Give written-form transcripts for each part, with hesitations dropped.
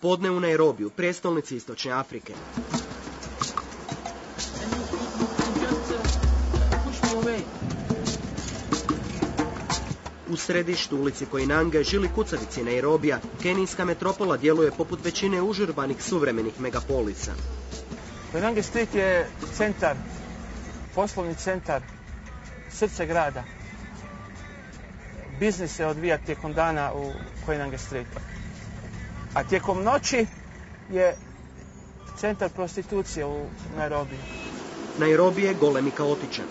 Podne u Nairobiju, prijestolnici Istočne Afrike. U središtu ulici Koinange, žili kucavici Nairobija, kenijska metropola djeluje poput većine užurbanih suvremenih megapolisa. Koinange Street je centar, poslovni centar, srce grada. Biznis se odvija tijekom dana u Koinange Street. A tijekom noći je centar prostitucije u Nairobiju. Nairobi je golem i kaotičan.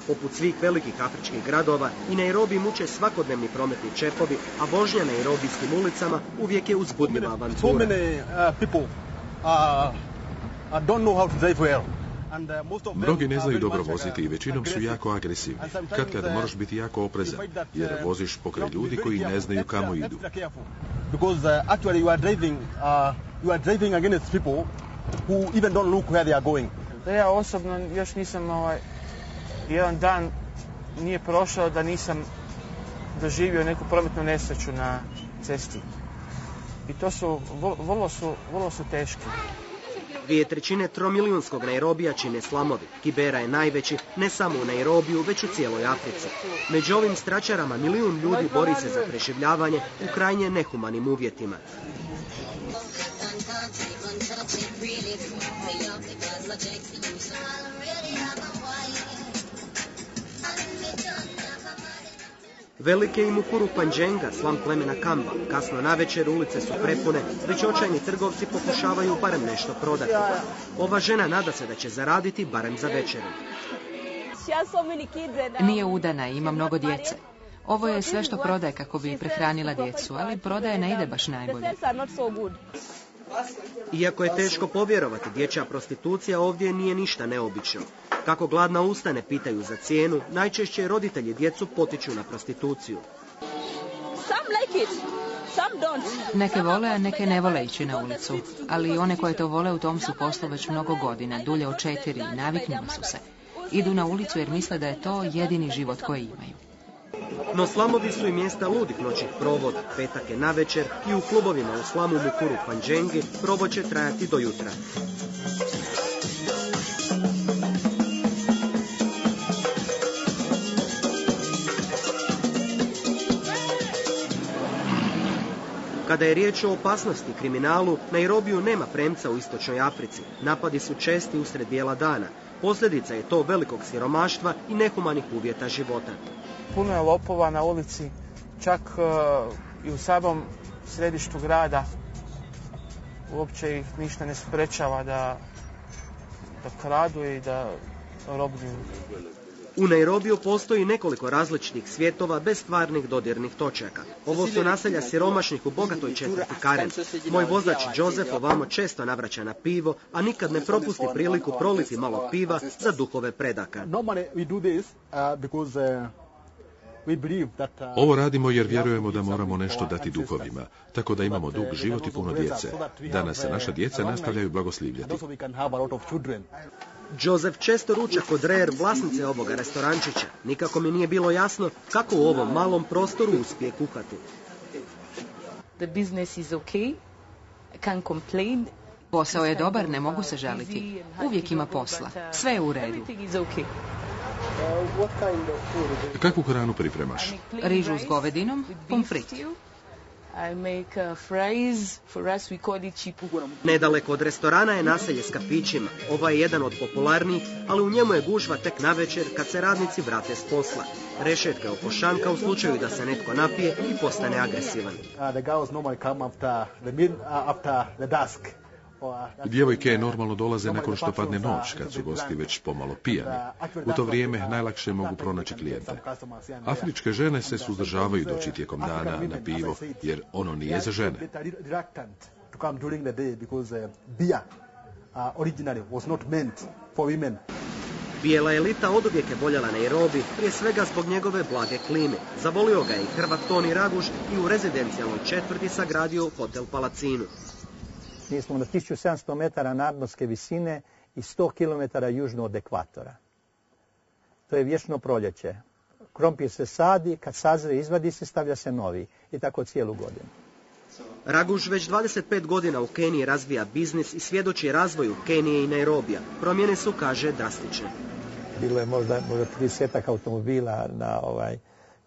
Poput svih velikih afričkih gradova, i Nairobi muče svakodnevni prometni čepovi, a vožnja nairobijskim ulicama uvijek je uzbudljiva avantura. Mnogi ne znaju dobro voziti i većinom su jako agresivni. Kad moraš biti jako oprezan, jer voziš pokraj ljudi koji ne znaju kamo idu. Ja osobno još nisam, jedan dan nije prošao da nisam doživio neku prometnu nesreću na cesti. I to su, vrlo su teški. 2/3 tromilijonskog Nairobija čine slamovi. Kibera je najveći, ne samo u Nairobiju, već u cijeloj Africi. Među ovim stračarama milijun ljudi bori se za preživljavanje u krajnje nehumanim uvjetima. Velike i Mukuru Pandjenga, slam plemena Kamba. Kasno navečer ulice su prepune, već očajni trgovci pokušavaju barem nešto prodati. Ova žena nada se da će zaraditi barem za večeru. Nije udana i ima mnogo djece. Ovo je sve što prodaje kako bi prehranila djecu, ali prodaje ne ide baš najbolje. Iako je teško povjerovati, dječja prostitucija ovdje nije ništa neobično. Kako gladna usta ne pitaju za cijenu, najčešće roditelji djecu potiču na prostituciju. Neke vole, a neke ne vole ići na ulicu. Ali one koje to vole u tom su poslu već mnogo godina, dulje od 4, i naviknuli su se. Idu na ulicu jer misle da je to jedini život koji imaju. No slamovi su i mjesta ludih noćnih provoda. Petak je navečer i u klubovima u slamu Mukuru Pandjengi provod će trajati do jutra. Kada je riječ o opasnosti i kriminalu, Nairobiju nema premca u Istočnoj Africi. Napadi su česti usred bijela dana. Posljedica je to velikog siromaštva i nehumanih uvjeta života. Puno je lopova na ulici, čak i u samom središtu grada. Uopće ih ništa ne sprečava da kradu i da robljuju. U Nairobiju postoji nekoliko različitih svjetova bez stvarnih dodirnih točaka. Ovo su naselja siromašnih u bogatoj četvrti Karen. Moj vozač Joseph ovamo često navraća na pivo, a nikad ne propusti priliku proliti malo piva za duhove predaka. Ovo radimo jer vjerujemo da moramo nešto dati duhovima, tako da imamo dug život i puno djece. Danas se naša djeca nastavljaju blagoslivljati. Joseph često ruča kod Rare, vlasnice ovoga restorančića. Nikako mi nije bilo jasno kako u ovom malom prostoru uspije kuhati. Posao je dobar, ne mogu se žaliti. Uvijek ima posla. Sve je u redu. Kakvu hranu pripremaš? Rižu s govedinom, pomfrit. Nedaleko od restorana je naselje s kafićima. Ovaj je jedan od popularnijih, ali u njemu je gužva tek navečer kad se radnici vrate s posla. Rešetka je oko šanka u slučaju da se netko napije i postane agresivan. Djevojke normalno dolaze nakon što padne noć, kad su gosti već pomalo pijani. U to vrijeme najlakše mogu pronaći klijente. Afričke žene se suzdržavaju doći tijekom dana na pivo, jer ono nije za žene. Bijela elita oduvijek je voljela Nairobi, prije svega zbog njegove blage klime. Zavolio ga je i Hrvat Toni Raguž i u rezidencijalnoj četvrti sagradio hotel Palacinu. Mi smo na 1700 metara nadmorske visine i 100 km južno od ekvatora. To je vječno proljeće. Krompir se sadi, kad sazre izvadi se, stavlja se novi. I tako cijelu godinu. Raguž već 25 godina u Keniji razvija biznis i svjedoči razvoju Kenije i Nairobija. Promjene su, kaže, drastične. Bilo je možda 30 automobila na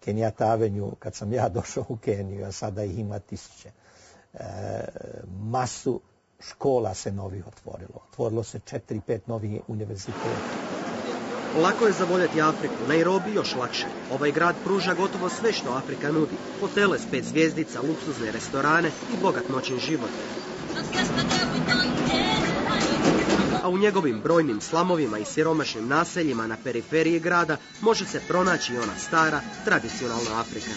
Kenyatta Avenue kad sam ja došao u Keniju, a sada ih ima 1000. Masu škola se novih otvorilo. Otvorilo se 4-5 novih univerziteta. Lako je zavoljeti Afriku, Nairobi još lakše. Ovaj grad pruža gotovo sve što Afrika nudi. Hotele s 5 zvjezdica, luksuzne restorane i bogat noćni život. A u njegovim brojnim slamovima i siromašnim naseljima na periferiji grada može se pronaći ona stara, tradicionalna Afrika.